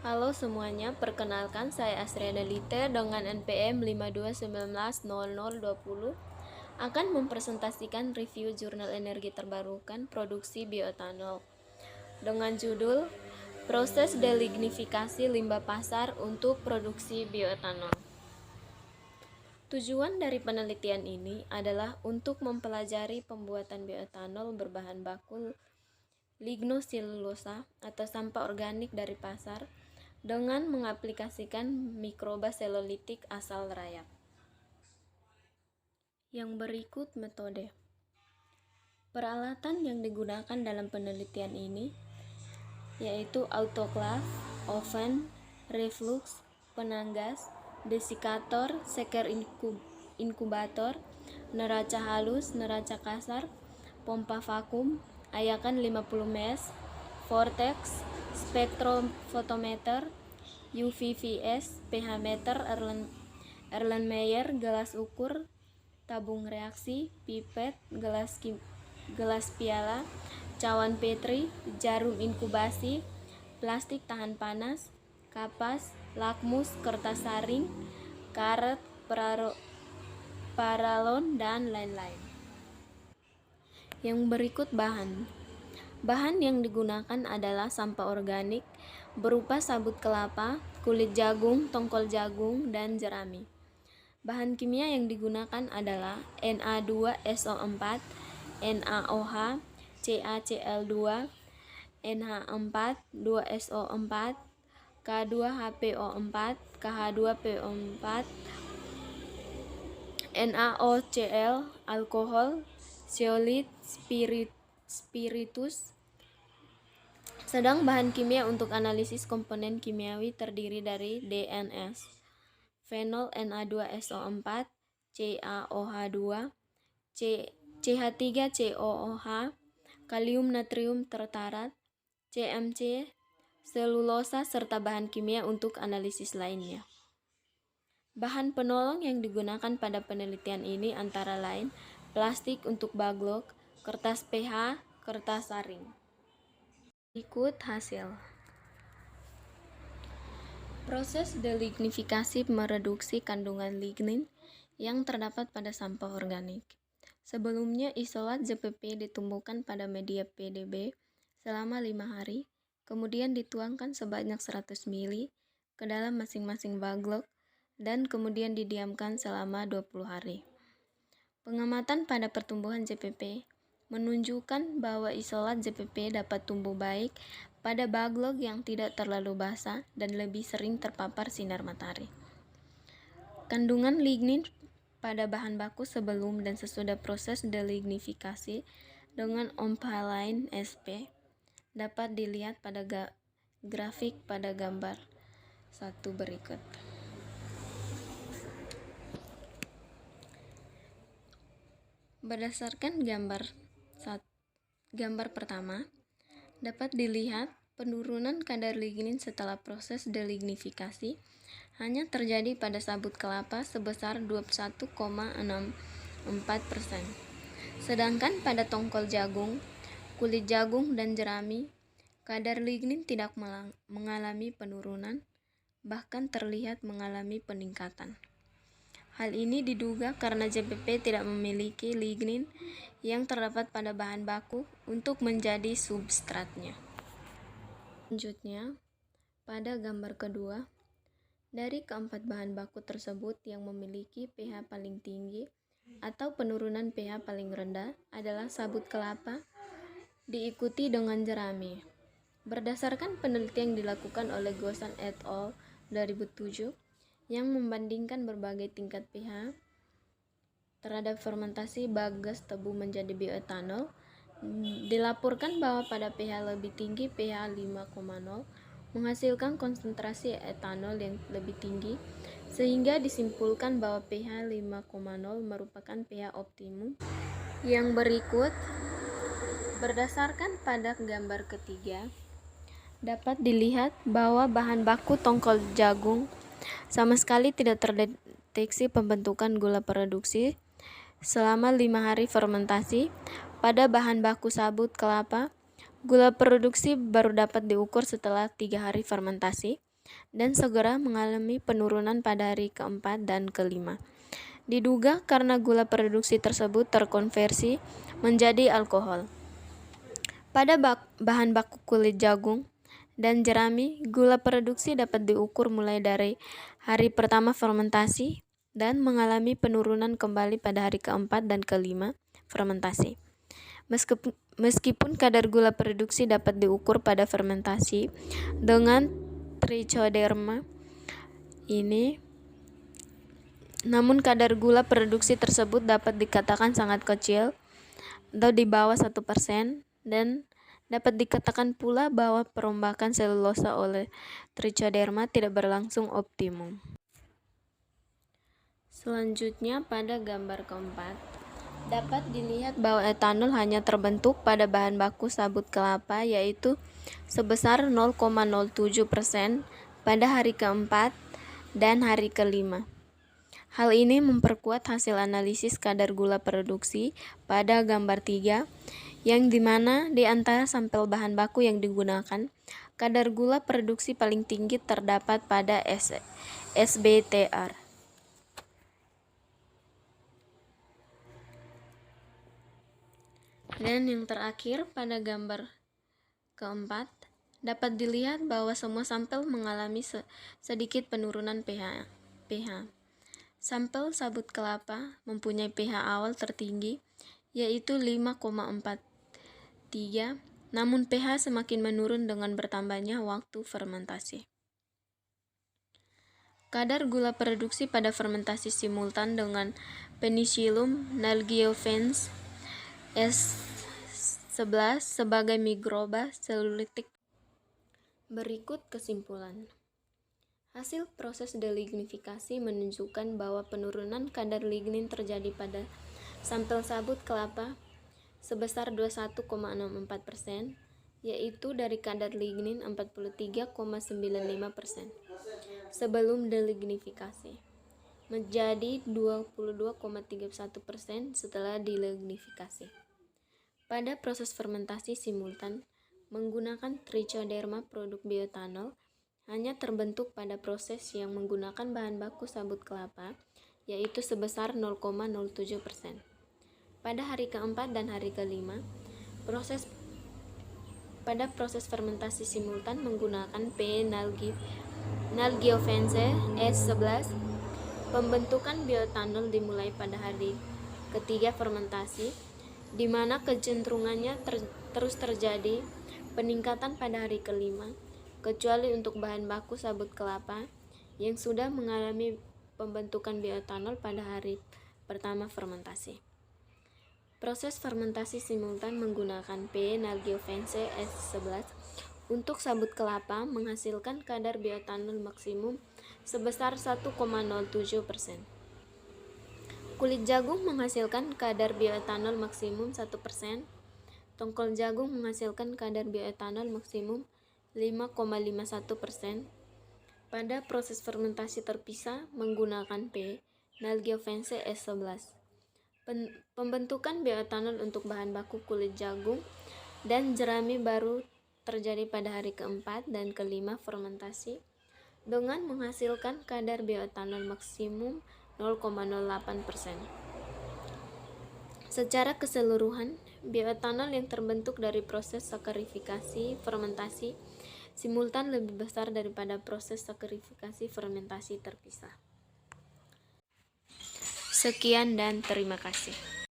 Halo semuanya, perkenalkan saya Asriana Lite dengan NPM 52190020 akan mempresentasikan review jurnal energi terbarukan produksi bioetanol dengan judul Proses Delignifikasi Limbah Pasar untuk Produksi Bioetanol. Tujuan dari penelitian ini adalah untuk mempelajari pembuatan bioetanol berbahan baku lignoselulosa atau sampah organik dari pasar dengan mengaplikasikan mikroba selolitik asal rayap. Yang berikut metode. Peralatan yang digunakan dalam penelitian ini yaitu autoclave, oven, reflux, penanggas, desikator, shaker inkubator, neraca halus, neraca kasar, pompa vakum, ayakan 50 mesh, vortex, spektrofotometer, UVVS, pH meter, Erlenmeyer, gelas ukur, tabung reaksi, pipet, gelas piala, cawan petri, jarum inkubasi, plastik tahan panas, kapas, lakmus, kertas saring, karet, paralon, dan lain-lain. Yang berikut bahan. Bahan yang digunakan adalah sampah organik berupa sabut kelapa, kulit jagung, tongkol jagung, dan jerami. Bahan kimia yang digunakan adalah Na2SO4, NaOH, CaCl2, NH4, 2SO4, K2HPO4, KH2PO4, NaOCl, alkohol, zeolit, spiritus. Sedang bahan kimia untuk analisis komponen kimiawi terdiri dari DNS, fenol Na2SO4, CaOH2, CH3COOH, kalium natrium tertarat, CMC, selulosa, serta bahan kimia untuk analisis lainnya. Bahan penolong yang digunakan pada penelitian ini antara lain plastik untuk baglok, kertas pH, kertas saring. Ikut hasil. Proses delignifikasi mereduksi kandungan lignin yang terdapat pada sampah organik. Sebelumnya isolat JPP ditumbuhkan pada media PDB selama 5 hari, kemudian dituangkan sebanyak 100 ml ke dalam masing-masing baglok dan kemudian didiamkan selama 20 hari. Pengamatan pada pertumbuhan JPP menunjukkan bahwa isolat JPP dapat tumbuh baik pada baglok yang tidak terlalu basah dan lebih sering terpapar sinar matahari. Kandungan lignin pada bahan baku sebelum dan sesudah proses delignifikasi dengan omphaline SP dapat dilihat pada grafik pada gambar 1 berikut. Berdasarkan gambar pertama, dapat dilihat penurunan kadar lignin setelah proses delignifikasi hanya terjadi pada sabut kelapa sebesar 21,64%. Sedangkan pada tongkol jagung, kulit jagung, dan jerami, kadar lignin tidak mengalami penurunan, bahkan terlihat mengalami peningkatan. Hal ini diduga karena JPP tidak memiliki lignin yang terdapat pada bahan baku untuk menjadi substratnya. Selanjutnya, pada gambar kedua, dari keempat bahan baku tersebut yang memiliki pH paling tinggi atau penurunan pH paling rendah adalah sabut kelapa, diikuti dengan jerami. Berdasarkan penelitian yang dilakukan oleh Gosan et al. 2007, yang membandingkan berbagai tingkat pH terhadap fermentasi bagas tebu menjadi bioetanol, dilaporkan bahwa pada pH lebih tinggi, pH 5,0, menghasilkan konsentrasi etanol yang lebih tinggi, sehingga disimpulkan bahwa pH 5,0 merupakan pH optimum. Yang berikut, berdasarkan pada gambar ketiga, dapat dilihat bahwa bahan baku tongkol jagung sama sekali tidak terdeteksi pembentukan gula produksi selama 5 hari fermentasi. Pada bahan baku sabut kelapa, gula produksi baru dapat diukur setelah 3 hari fermentasi. dan segera mengalami penurunan pada hari keempat dan kelima. Diduga karena gula produksi tersebut terkonversi menjadi alkohol. Pada bahan baku kulit jagung dan jerami, gula produksi dapat diukur mulai dari hari pertama fermentasi dan mengalami penurunan kembali pada hari keempat dan kelima fermentasi. Meskipun kadar gula produksi dapat diukur pada fermentasi dengan trichoderma ini, namun kadar gula produksi tersebut dapat dikatakan sangat kecil atau di bawah 1%, dan dapat dikatakan pula bahwa perombakan selulosa oleh trichoderma tidak berlangsung optimum. Selanjutnya pada gambar keempat, dapat dilihat bahwa etanol hanya terbentuk pada bahan baku sabut kelapa, yaitu sebesar 0,07% pada hari keempat dan hari kelima. Hal ini memperkuat hasil analisis kadar gula produksi pada gambar 3, yang dimana di antara sampel bahan baku yang digunakan, kadar gula produksi paling tinggi terdapat pada SBTR. Dan yang terakhir pada gambar keempat, dapat dilihat bahwa semua sampel mengalami sedikit penurunan pH. Sampel sabut kelapa mempunyai pH awal tertinggi, yaitu 5,43, namun pH semakin menurun dengan bertambahnya waktu fermentasi. Kadar gula produksi pada fermentasi simultan dengan Penicillium nalgiofens S11 sebagai mikroba selulitik. Berikut kesimpulan. Hasil proses delignifikasi menunjukkan bahwa penurunan kadar lignin terjadi pada sampel sabut kelapa sebesar 21,64%, yaitu dari kadar lignin 43,95% sebelum delignifikasi, menjadi 22,31% setelah delignifikasi. Pada proses fermentasi simultan menggunakan trichoderma, produk bioetanol hanya terbentuk pada proses yang menggunakan bahan baku sabut kelapa, yaitu sebesar 0,07%. Pada hari keempat dan hari kelima, pada proses fermentasi simultan menggunakan P. nalgiofense S11, pembentukan bioetanol dimulai pada hari ketiga fermentasi, di mana kecenderungannya terus terjadi peningkatan pada hari kelima, kecuali untuk bahan baku sabut kelapa yang sudah mengalami pembentukan bioetanol pada hari pertama fermentasi. Proses fermentasi simultan menggunakan P. nalgiofense S11 untuk sabut kelapa menghasilkan kadar bioetanol maksimum sebesar 1,07%. Kulit jagung menghasilkan kadar bioetanol maksimum 1%. Tongkol jagung menghasilkan kadar bioetanol maksimum 5,51%. Pada proses fermentasi terpisah menggunakan P. nalgiofense S11. Pembentukan bioetanol untuk bahan baku kulit jagung dan jerami baru terjadi pada hari keempat dan kelima fermentasi dengan menghasilkan kadar bioetanol maksimum 0,08%. Secara keseluruhan, bioetanol yang terbentuk dari proses sakarifikasi fermentasi simultan lebih besar daripada proses sakarifikasi fermentasi terpisah. Sekian dan terima kasih.